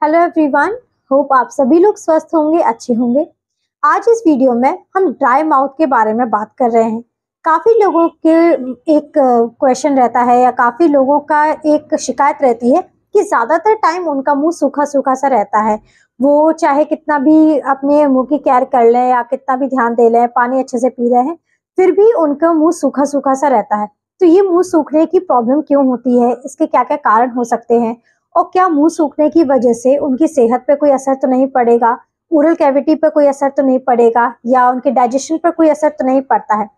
Hello everyone, hope आप सभी लोग स्वस्थ होंगे, अच्छे होंगे। आज इस वीडियो में हम ड्राई माउथ के बारे में बात कर रहे हैं। काफ़ी लोगों के एक क्वेश्चन रहता है या काफ़ी लोगों का एक शिकायत रहती है कि ज़्यादातर टाइम उनका मुंह सूखा सूखा सा रहता है। वो चाहे कितना भी अपने मुंह की केयर कर लें या कितना भी ध्यान दे लें, पानी अच्छे से पी रहे हैं, फिर भी उनका मुंह सूखा सूखा सा रहता है। तो ये मुंह सूखने की प्रॉब्लम क्यों होती है, इसके क्या क्या कारण हो सकते हैं और क्या मुंह सूखने की वजह से उनकी सेहत पे कोई असर तो नहीं पड़ेगा, ओरल कैविटी पे कोई असर तो नहीं पड़ेगा या उनके डाइजेशन पर कोई असर तो नहीं पड़ता है।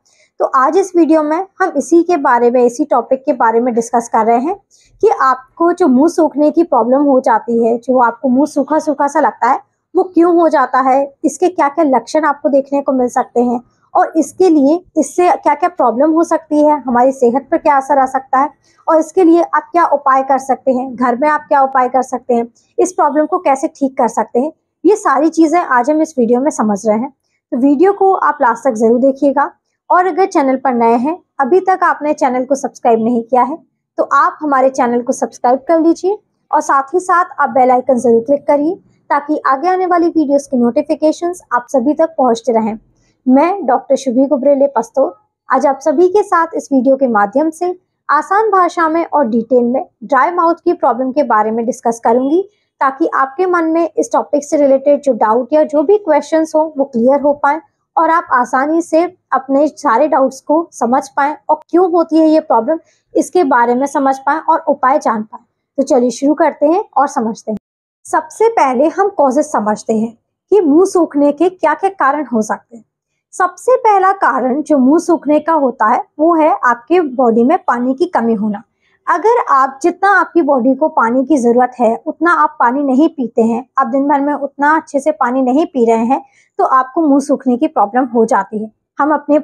तो आज इस वीडियो में हम इसी के बारे में, इसी टॉपिक के बारे में डिस्कस कर रहे हैं कि आपको जो मुंह सूखने की प्रॉब्लम हो जाती है, जो आपको मुंह सूखा सूखा सा लगता है, वो क्यों हो जाता है, इसके क्या क्या लक्षण आपको देखने को मिल सकते हैं और इसके लिए इससे क्या क्या प्रॉब्लम हो सकती है, हमारी सेहत पर क्या असर आ सकता है और इसके लिए आप क्या उपाय कर सकते हैं, घर में आप क्या उपाय कर सकते हैं, इस प्रॉब्लम को कैसे ठीक कर सकते हैं। ये सारी चीज़ें आज हम इस वीडियो में समझ रहे हैं। तो वीडियो को आप लास्ट तक ज़रूर देखिएगा और अगर चैनल पर नए हैं, अभी तक आपने चैनल को सब्सक्राइब नहीं किया है, तो आप हमारे चैनल को सब्सक्राइब कर लीजिए और साथ ही साथ आप बेल आइकन ज़रूर क्लिक करिए ताकि आगे आने वाली वीडियोज़ की नोटिफिकेशंस आप सभी तक पहुँचते रहें। मैं डॉक्टर शुभी गुबरेले पस्तोर आज आप सभी के साथ इस वीडियो के माध्यम से आसान भाषा में और डिटेल में ड्राई माउथ की प्रॉब्लम के बारे में डिस्कस करूंगी ताकि आपके मन में इस टॉपिक से रिलेटेड जो डाउट या जो भी क्वेश्चंस हो वो क्लियर हो पाए और आप आसानी से अपने सारे डाउट्स को समझ पाएं और क्यों होती है ये प्रॉब्लम, इसके बारे में समझ पाएं और उपाय जान पाएं। तो चलिए शुरू करते हैं और समझते हैं। सबसे पहले हम कॉजेज समझते हैं कि मुंह सूखने के क्या क्या कारण हो सकते हैं। सबसे पहला कारण जो मुंह सूखने का होता है वो है आपके बॉडी में पानी की कमी होना। अगर आप जितना आपकी बॉडी को पानी की जरूरत है उतना आप पानी नहीं पीते हैं, आप दिन भर में उतना अच्छे से पानी नहीं पी रहे हैं, तो आपको मुंह सूखने की प्रॉब्लम हो जाती है। हम अपने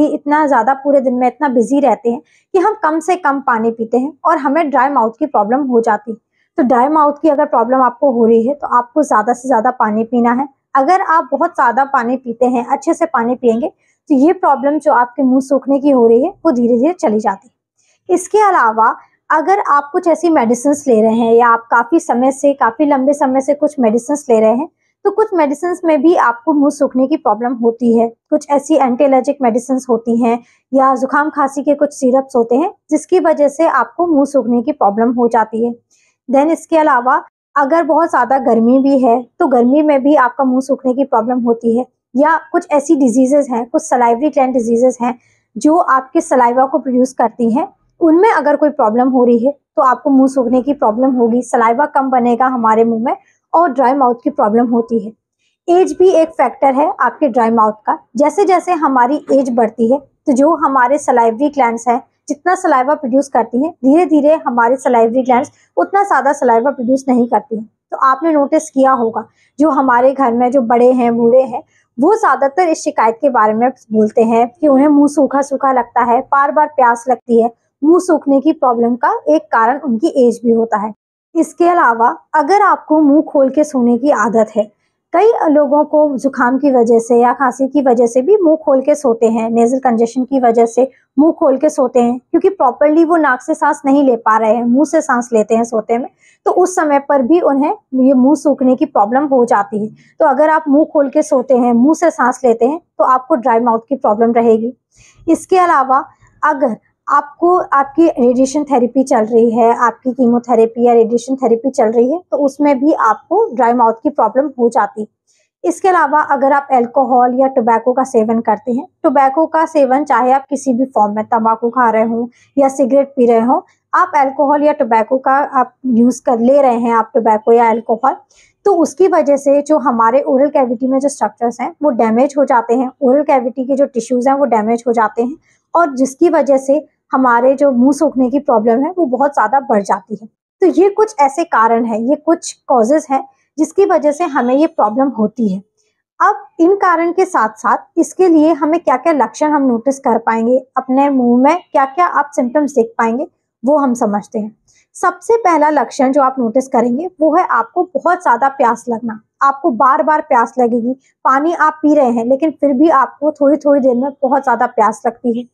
इतना ज्यादा पूरे दिन में इतना बिजी रहते हैं कि हम कम से कम पानी पीते हैं और हमें ड्राई माउथ की प्रॉब्लम हो जाती है। तो ड्राई माउथ की अगर प्रॉब्लम आपको हो रही है तो आपको ज्यादा से ज्यादा पानी पीना है। अगर आप बहुत ज़्यादा पानी पीते हैं, अच्छे से पानी पिएंगे, तो ये प्रॉब्लम जो आपके मुंह सूखने की हो रही है वो धीरे धीरे चली जाती है। इसके अलावा अगर आप कुछ ऐसी मेडिसिन ले रहे हैं या आप काफ़ी लंबे समय से कुछ मेडिसिन ले रहे हैं, तो कुछ मेडिसिन में भी आपको मुंह सूखने की प्रॉब्लम होती है। कुछ ऐसी एंटी एलर्जिक मेडिसिन होती हैं या जुकाम खांसी के कुछ सिरप्स होते हैं जिसकी वजह से आपको मुंह सूखने की प्रॉब्लम हो जाती है। देन इसके अलावा अगर बहुत ज़्यादा गर्मी भी है तो गर्मी में भी आपका मुंह सूखने की प्रॉब्लम होती है, या कुछ ऐसी डिजीजेज हैं, कुछ सलाइवरी ग्लैंड डिजीजेज हैं जो आपके सलाइवा को प्रोड्यूस करती हैं, उनमें अगर कोई प्रॉब्लम हो रही है तो आपको मुंह सूखने की प्रॉब्लम होगी, सलाइवा कम बनेगा हमारे मुंह में और ड्राई माउथ की प्रॉब्लम होती है। एज भी एक फैक्टर है आपके ड्राई माउथ का। जैसे जैसे हमारी एज बढ़ती है तो जो हमारे सलाइवरी ग्लैंड्स हैं, जितना सलाइवा प्रोड्यूस करती हैं, धीरे धीरे हमारे सलाइवरी ग्लैंड्स उतना ज़्यादा सलाइवा प्रोड्यूस नहीं करती हैं। तो आपने नोटिस किया होगा जो हमारे घर में जो बड़े हैं, बूढ़े हैं, वो ज़्यादातर इस शिकायत के बारे में बोलते हैं कि उन्हें मुंह सूखा सूखा लगता है, बार बार प्यास लगती है। मुंह सूखने की प्रॉब्लम का एक कारण उनकी एज भी होता है। इसके अलावा अगर आपको मुंह खोल के सोने की आदत है, कई लोगों को जुकाम की वजह से या खांसी की वजह से भी मुंह खोल के सोते हैं, नेजल कंजेशन की वजह से मुंह खोल के सोते हैं क्योंकि प्रॉपरली वो नाक से सांस नहीं ले पा रहे हैं, मुंह से सांस लेते हैं सोते में, तो उस समय पर भी उन्हें ये मुंह सूखने की प्रॉब्लम हो जाती है। तो अगर आप मुंह खोल के सोते हैं, मुंह से सांस लेते हैं, तो आपको ड्राई माउथ की प्रॉब्लम रहेगी। इसके अलावा अगर आपको आपकी रेडिएशन थेरेपी चल रही है, आपकी कीमोथेरेपी या रेडिएशन थेरेपी चल रही है, तो उसमें भी आपको ड्राई माउथ की प्रॉब्लम हो जाती है। इसके अलावा अगर आप अल्कोहल या टोबैको का सेवन करते हैं, टोबैको का सेवन चाहे आप किसी भी फॉर्म में तंबाकू खा रहे हो या सिगरेट पी रहे हो, आप अल्कोहल या टोबैको का आप यूज़ कर ले रहे हैं, आप टोबैको या अल्कोहल, तो उसकी वजह से जो हमारे ओरल कैविटी में जो स्ट्रक्चर्स हैं वो डैमेज हो जाते हैं, ओरल कैविटी के जो टिश्यूज़ हैं वो डैमेज हो जाते हैं और जिसकी वजह से हमारे जो मुंह सूखने की प्रॉब्लम है वो बहुत ज़्यादा बढ़ जाती है। तो ये कुछ ऐसे कारण हैं, ये कुछ कॉजेज़ हैं जिसकी वजह से हमें ये प्रॉब्लम होती है। अब इन कारण के साथ साथ इसके लिए हमें क्या क्या लक्षण हम नोटिस कर पाएंगे, अपने मुंह में क्या क्या आप सिम्टम्स देख पाएंगे, वो हम समझते हैं। सबसे पहला लक्षण जो आप नोटिस करेंगे वो है आपको बहुत ज़्यादा प्यास लगना। आपको बार बार प्यास लगेगी, पानी आप पी रहे हैं लेकिन फिर भी आपको थोड़ी थोड़ी देर में बहुत ज़्यादा प्यास लगती है।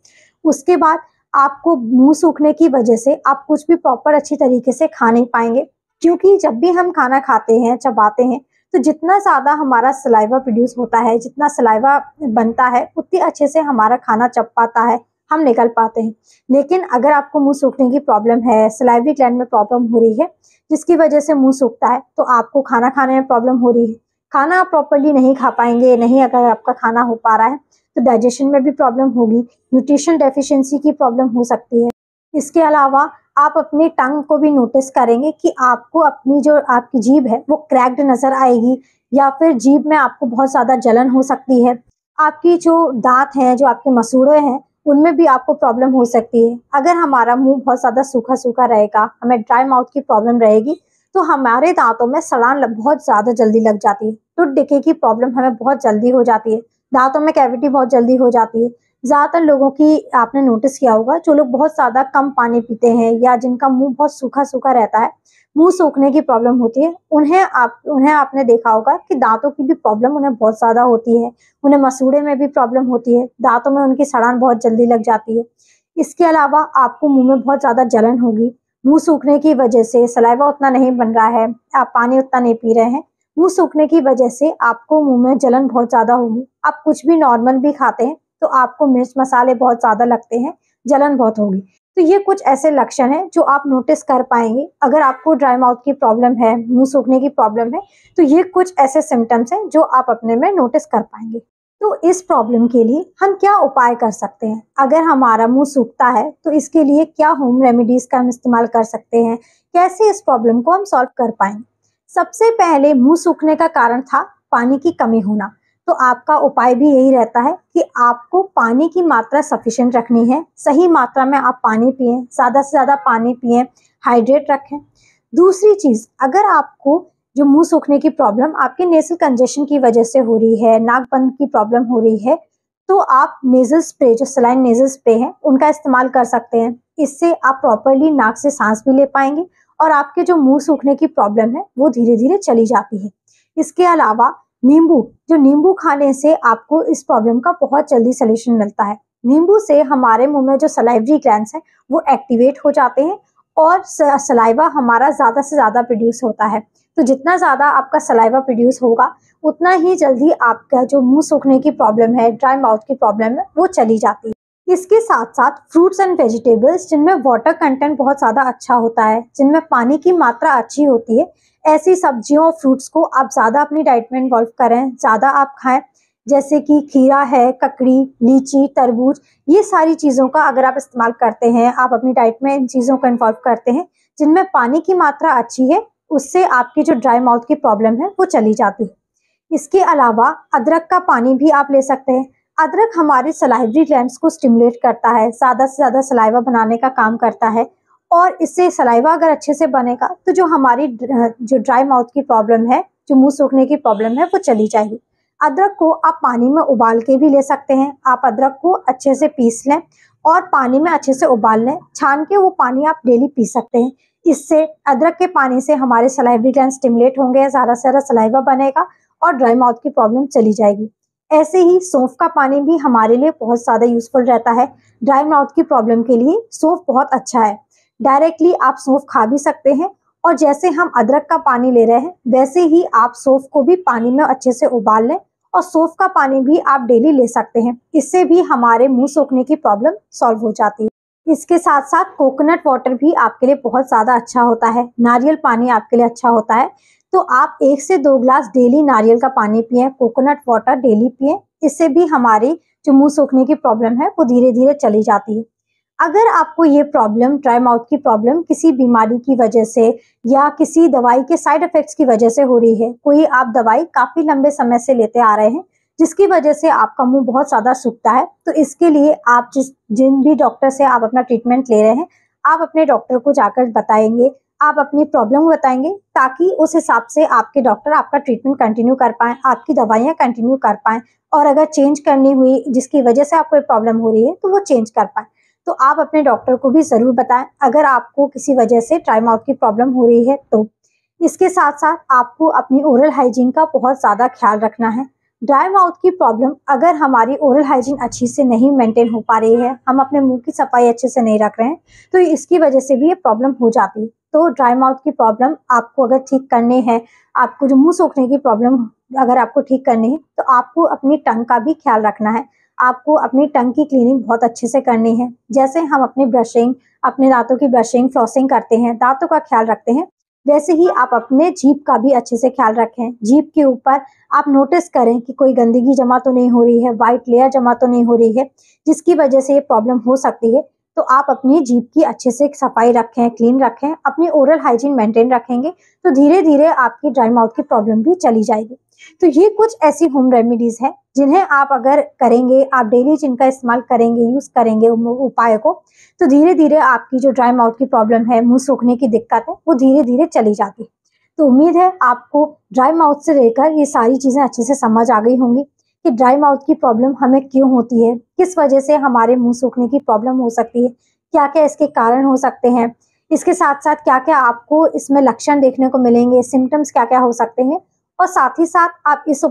उसके बाद आपको मुंह सूखने की वजह से आप कुछ भी प्रॉपर अच्छी तरीके से खा नहीं पाएंगे। क्योंकि जब भी हम खाना खाते हैं, चबाते हैं, तो जितना ज़्यादा हमारा सलाइवा प्रोड्यूस होता है, जितना सलाइवा बनता है, उतनी अच्छे से हमारा खाना चब पाता है, हम निकल पाते हैं। लेकिन अगर आपको मुँह सूखने की प्रॉब्लम है, सलाइवरी ग्लैंड में प्रॉब्लम हो रही है, जिसकी वजह से मुँह सूखता है, तो आपको खाना खाने में प्रॉब्लम हो रही है। खाना आप प्रॉपर्ली नहीं खा पाएँगे, नहीं अगर आपका खाना हो पा रहा है, तो डाइजेशन में भी प्रॉब्लम होगी, न्यूट्रिशन डेफिशिएंसी की प्रॉब्लम हो सकती है। इसके अलावा आप अपनी टंग को भी नोटिस करेंगे कि आपको अपनी जो आपकी जीभ है वो क्रैक्ड नज़र आएगी, या फिर जीभ में आपको बहुत ज़्यादा जलन हो सकती है। आपकी जो दाँत हैं, जो आपके मसूड़े हैं, उनमें भी आपको प्रॉब्लम हो सकती है। अगर हमारा मुँह बहुत ज़्यादा सूखा-सूखा रहेगा, हमें ड्राई माउथ की प्रॉब्लम रहेगी, तो हमारे दाँतों में सड़ान बहुत ज़्यादा जल्दी लग जाती है। टूथ डिके की प्रॉब्लम हमें बहुत जल्दी हो जाती है। दाँतों में कैविटी बहुत जल्दी हो जाती है। ज़्यादातर लोगों की आपने नोटिस किया होगा, जो लोग बहुत ज़्यादा कम पानी पीते हैं या जिनका मुँह बहुत सूखा-सूखा रहता है, मुँह सूखने की प्रॉब्लम होती है, उन्हें आपने देखा होगा कि दाँतों की भी प्रॉब्लम उन्हें बहुत ज़्यादा होती है। उन्हें मसूड़े में भी प्रॉब्लम होती है, दाँतों में उनकी सड़ान बहुत जल्दी लग जाती है। इसके अलावा आपको मुँह में बहुत ज़्यादा जलन होगी, मुँह सूखने की वजह से सलाइवा उतना नहीं बन रहा है, आप पानी उतना नहीं पी रहे हैं, मुँह सूखने की वजह से आपको मुँह में जलन बहुत ज़्यादा होगी। आप कुछ भी नॉर्मल भी खाते हैं, तो आपको मिर्च मसाले बहुत ज़्यादा लगते हैं, जलन बहुत होगी। तो ये कुछ ऐसे लक्षण हैं जो आप नोटिस कर पाएँगे। अगर आपको ड्राई माउथ की प्रॉब्लम है, मुँह सूखने की प्रॉब्लम है, तो ये कुछ ऐसे सिम्पटम्स हैं जो आप अपने में नोटिस कर पाएँगे। तो इस प्रॉब्लम के लिए हम क्या उपाय कर सकते हैं? अगर हमारा मुँह सूखता है, तो इसके लिए क्या होम रेमेडीज़ का हम इस्तेमाल कर सकते हैं? कैसे इस प्रॉब्लम को हम सॉल्व कर पाएँगे? सबसे पहले मुँह सूखने का कारण था पानी की कमी होना। तो आपका उपाय भी यही रहता है कि आपको पानी की मात्रा सफिशिएंट रखनी है, सही मात्रा में आप पानी पिएँ, ज़्यादा से ज़्यादा पानी पिएँ, हाइड्रेट रखें। दूसरी चीज़, अगर आपको जो मुँह सूखने की प्रॉब्लम आपके नेज़ल कंजेशन की वजह से हो रही है, नाक बंद की प्रॉब्लम हो रही है, तो आप नेज़ल स्प्रे, जो सलाइन नेज़ल स्प्रे है, उनका इस्तेमाल कर सकते हैं। इससे आप प्रॉपर्ली नाक से सांस भी ले पाएँगे और आपके जो मुँह सूखने की प्रॉब्लम है, वो धीरे-धीरे चली जाती है। इसके अलावा नींबू खाने से आपको इस प्रॉब्लम का बहुत जल्दी सॉल्यूशन मिलता है। नींबू से हमारे मुँह में जो सलाइवरी ग्लैंड्स हैं, वो एक्टिवेट हो जाते हैं और सलाइवा हमारा ज़्यादा से ज़्यादा प्रोड्यूस होता है। तो जितना ज़्यादा आपका सलाइवा प्रोड्यूस होगा, उतना ही जल्दी आपका जो मुँह सूखने की प्रॉब्लम है, ड्राई माउथ की प्रॉब्लम है, वो चली जाती है। इसके साथ-साथ फ्रूट्स एंड वेजिटेबल्स जिनमें वाटर कंटेंट बहुत ज़्यादा अच्छा होता है, जिनमें पानी की मात्रा अच्छी होती है, ऐसी सब्जियों और फ्रूट्स को आप ज़्यादा अपनी डाइट में इन्वॉल्व करें, ज़्यादा आप खाएँ। जैसे कि खीरा है, ककड़ी, लीची, तरबूज, ये सारी चीज़ों का अगर आप इस्तेमाल करते हैं, आप अपनी डाइट में इन चीज़ों को इन्वॉल्व करते हैं, जिनमें पानी की मात्रा अच्छी है, उससे आपकी जो ड्राई माउथ की प्रॉब्लम है, वो चली जाती है। इसके अलावा अदरक का पानी भी आप ले सकते हैं। अदरक हमारे सलाइवरी ग्लैंड्स को स्टिमुलेट करता है, ज़्यादा से ज़्यादा सलाइवा बनाने का काम करता है और इससे सलाइवा अगर अच्छे से बनेगा, तो जो हमारी जो ड्राई माउथ की प्रॉब्लम है, जो मुँह सूखने की प्रॉब्लम है, वो चली जाएगी। अदरक को आप पानी में उबाल के भी ले सकते हैं। आप अदरक को अच्छे से पीस लें और पानी में अच्छे से उबाल लें। छान के वो पानी आप डेली पी सकते हैं। इससे अदरक के पानी से हमारे सलाइवरी ग्लैंड स्टिमुलेट होंगे, ज़्यादा से ज़्यादा सलाइवा बनेगा और ड्राई माउथ की प्रॉब्लम चली जाएगी। ऐसे ही सौंफ का पानी भी हमारे लिए बहुत ज़्यादा यूज़फुल रहता है। ड्राई माउथ की प्रॉब्लम के लिए सौंफ बहुत अच्छा है। डायरेक्टली आप सौंफ खा भी सकते हैं और जैसे हम अदरक का पानी ले रहे हैं, वैसे ही आप सौंफ को भी पानी में अच्छे से उबाल लें और सौंफ का पानी भी आप डेली ले सकते हैं। इससे भी हमारे मुँह सूखने की प्रॉब्लम सॉल्व हो जाती है। इसके साथ-साथ कोकोनट वाटर भी आपके लिए बहुत ज़्यादा अच्छा होता है। नारियल पानी आपके लिए अच्छा होता है। तो आप 1 से 2 ग्लास डेली नारियल का पानी पिएँ, कोकोनट वाटर डेली पिएँ। इससे भी हमारी जो मुँह सूखने की प्रॉब्लम है, वो धीरे-धीरे चली जाती है। अगर आपको ये प्रॉब्लम, ड्राई माउथ की प्रॉब्लम किसी बीमारी की वजह से या किसी दवाई के साइड इफ़ेक्ट्स की वजह से हो रही है, कोई आप दवाई काफ़ी लंबे समय से लेते आ रहे हैं, जिसकी वजह से आपका मुँह बहुत ज़्यादा सूखता है, तो इसके लिए आप जिन भी डॉक्टर से आप अपना ट्रीटमेंट ले रहे हैं, आप अपने डॉक्टर को जाकर बताएँगे, आप अपनी प्रॉब्लम बताएँगे, ताकि उस हिसाब से आपके डॉक्टर आपका ट्रीटमेंट कंटिन्यू कर पाएँ, आपकी दवाइयाँ कंटिन्यू कर पाएँ और अगर चेंज करनी हुई, जिसकी वजह से आपको ये प्रॉब्लम हो रही है, तो वो चेंज कर पाएँ। तो आप अपने डॉक्टर को भी ज़रूर बताएँ, अगर आपको किसी वजह से ड्राई माउथ की प्रॉब्लम हो रही है तो। इसके साथ-साथ आपको अपनी ओरल हाइजीन का बहुत ज़्यादा ख्याल रखना है। ड्राई माउथ की प्रॉब्लम अगर हमारी ओरल हाइजीन अच्छी से नहीं मेंटेन हो पा रही है, हम अपने मुँह की सफाई अच्छे से नहीं रख रहे हैं, तो इसकी वजह से भी ये प्रॉब्लम हो जाती है। तो ड्राई माउथ की प्रॉब्लम आपको अगर ठीक करनी है, आपको जो मुंह सूखने की प्रॉब्लम अगर आपको ठीक करनी है, तो आपको अपनी टंग का भी ख्याल रखना है। आपको अपनी टंग की क्लीनिंग बहुत अच्छे से करनी है। जैसे हम अपनी ब्रशिंग, अपने दांतों की ब्रशिंग, फ्लॉसिंग करते हैं, दांतों का ख्याल रखते हैं, वैसे ही आप अपने जीभ का भी अच्छे से ख्याल रखें। जीभ के ऊपर आप नोटिस करें कि कोई गंदगी जमा तो नहीं हो रही है, व्हाइट लेयर जमा तो नहीं हो रही है, जिसकी वजह से ये प्रॉब्लम हो सकती है। तो आप अपनी जीभ की अच्छे से सफाई रखें, क्लीन रखें, अपनी ओरल हाइजीन मेंटेन रखेंगे, तो धीरे धीरे आपकी ड्राई माउथ की प्रॉब्लम भी चली जाएगी। तो ये कुछ ऐसी होम रेमेडीज हैं जिन्हें आप अगर करेंगे, आप डेली जिनका इस्तेमाल करेंगे, यूज करेंगे उपाय को, तो धीरे धीरे आपकी जो ड्राई माउथ की प्रॉब्लम है, मुंह सूखने की दिक्कत है, वो धीरे धीरे चली जाती है। तो उम्मीद है आपको ड्राई माउथ से लेकर ये सारी चीजें अच्छे से समझ आ गई होंगी कि ड्राई माउथ की प्रॉब्लम हमें क्यों होती है, किस वजह से हमारे मुंह सूखने की प्रॉब्लम हो सकती है, क्या क्या इसके कारण हो सकते हैं, इसके साथ साथ क्या क्या आपको इसमें लक्षण देखने को मिलेंगे, सिम्टम्स क्या क्या हो सकते हैं, और साथ ही साथ आप इस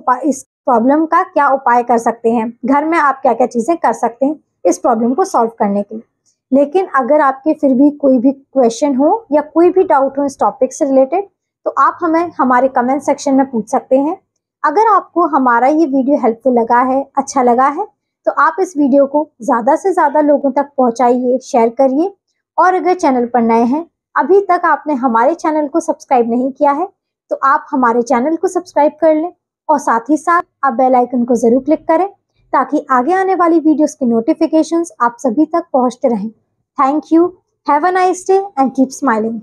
प्रॉब्लम का क्या उपाय कर सकते हैं, घर में आप क्या क्या चीजें कर सकते हैं इस प्रॉब्लम को सॉल्व करने के लिए। लेकिन अगर आपके फिर भी कोई भी क्वेश्चन हो या कोई भी डाउट हो इस टॉपिक से रिलेटेड, तो आप हमें हमारे कमेंट सेक्शन में पूछ सकते हैं। अगर आपको हमारा ये वीडियो हेल्पफुल लगा है, अच्छा लगा है, तो आप इस वीडियो को ज़्यादा से ज़्यादा लोगों तक पहुंचाइए, शेयर करिए। और अगर चैनल पर नए हैं, अभी तक आपने हमारे चैनल को सब्सक्राइब नहीं किया है, तो आप हमारे चैनल को सब्सक्राइब कर लें और साथ ही साथ आप बेल आइकन को ज़रूर क्लिक करें, ताकि आगे आने वाली वीडियोस की नोटिफिकेशंस आप सभी तक पहुंचते रहें। Thank you, have a nice day and keep smiling.